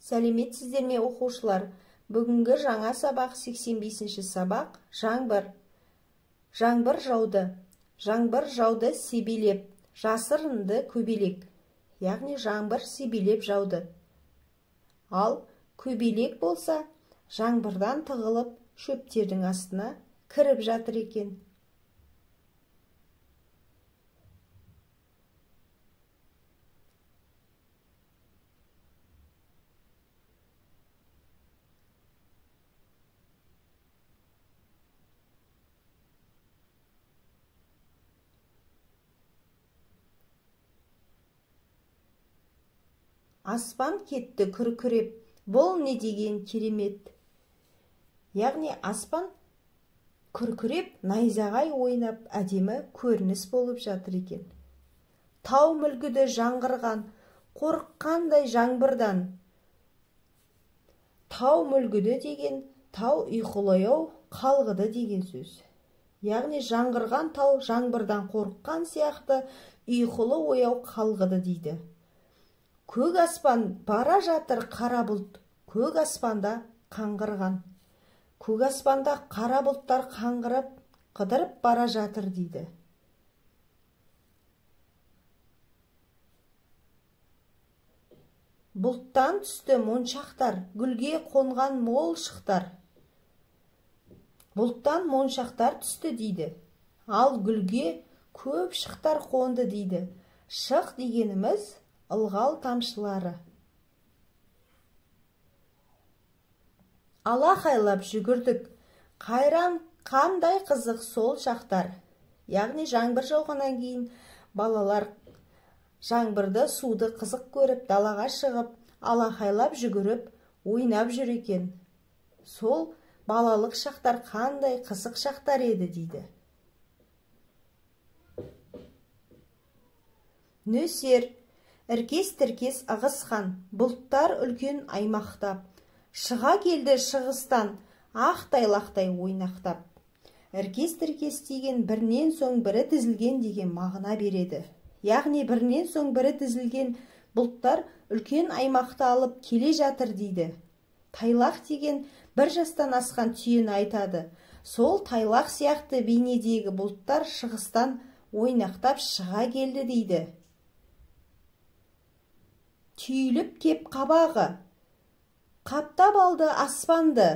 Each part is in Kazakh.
Сәлеметсіздер ме оқушылар? Бүгінгі жаңа сабақ 85-ші сабақ жаңбыр. Жаңбыр жауды. Жаңбыр жауды себелеп, жасырынды көбелек. Яғни жаңбыр себелеп жауды. Ал көбелек болса, жаңбырдан тығылып, шөптердің астына кіріп жатыр екен. Аспан кетті күркіреп, бұл не деген керемет. Яғни аспан күркіреп, найзағай ойнап, әдемі көрініс болып жатыр екен. Тау мүлгіді жаңғырған, қорыққандай жаңбырдан. Тау мүлгіді деген, тау ұйқылы-ау қалғыды деген сөз. Яғни жаңғырған тау жаңбырдан қорыққан сияқты ұйқылы ояу қалғыды дейді. Көк аспан бара жатыр қара бұлт, көк аспанда қаңғырған. Көк аспанда қара бұлттар қаңғырып, қыдырып бара жатыр дейді. Бұлттан түсті моншақтар, гүлге қонған мол шықтар. Бұлттан моншақтар түсті дейді. Ал гүлге көп шықтар қонды дейді. Шық дегеніміз ылғал тамшылары. Алақайлап жүгірдік, қайран қандай қызық сол шақтар. Яғни жаңбыр жауғаннан кейін балалар жаңбырды, суды қызық көріп, далаға шығып, алақайлап жүгіріп, ойнап жүр екен. Сол балалық шақтар қандай қызық шақтар еді дейді. Нөсер іркес-тіркес ығысқан, бұлттар үлкен аймақтап, шыға келді шығыстан, ақтайлақтай ойнақтап. Іркес-тіркес деген бірінен соң бірі тізілген деген мағына береді. Яғни бірінен соң бірі тізілген бұлттар үлкен аймақты алып келе жатыр дейді. Тайлақ деген бір жастан асқан түйені айтады. Сол тайлақ сияқты бейнедегі бұлттар шығыстан ойнақтап шыға келді дейді. Түйіліп кеп қабағы, қаптап алды аспанды.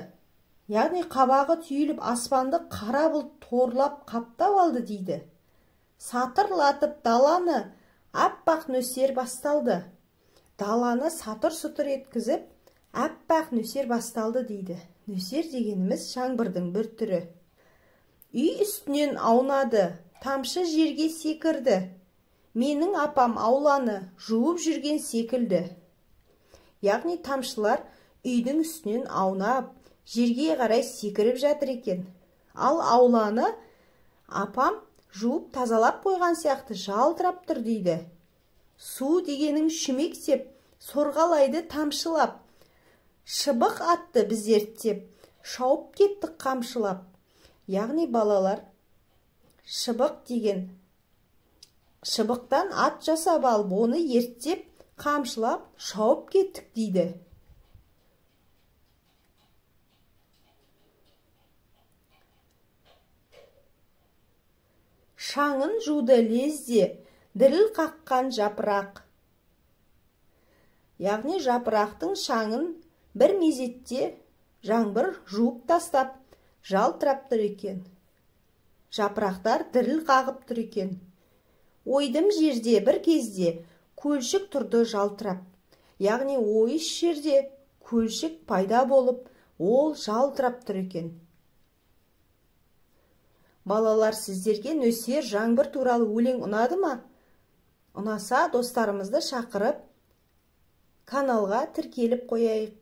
Яғни қабағы түйіліп аспанды қара бұлт торлап қаптап алды дейді. Сатырлатып даланы, аппақ нөсер басталды. Даланы сатыр-сұтыр еткізіп, аппақ нөсер басталды дейді. Нөсер дегеніміз жаңбырдың бір түрі. Үй үстінен аунады, тамшы жерге секірді. Менің апам ауланы жуып жүрген секілді. Яғни тамшылар үйдің үстінен аунап, жерге қарай секіріп жатыр екен. Ал ауланы апам жуып тазалап қойған сияқты жалтырап тұр дейді. Су дегенің шүмектеп, сорғалайды тамшылап. Шыбық атты біз ерттеп, шауып кеттік қамшылап. Яғни балалар шыбық деген шыбықтан ат жасап алып, оны ерттеп, қамшылап, шауып кеттік дейді. Шаңын жуды лезде, діріл қаққан жапырақ. Яғни жапырақтың шаңын бір мезетте жаңбыр жуып тастап, жалтырап тұр екен. Жапырақтар діріл қағып тұр екен. Ойдым жерде бір кезде көлшік тұрды жалтырап. Яғни ойыс жерде көлшік пайда болып, ол жалтырап тұр екен. Балалар, сіздерге нөсер жаңбыр туралы өлең ұнады ма? Ұнаса достарымызды шақырып, каналға тіркеліп қояйық.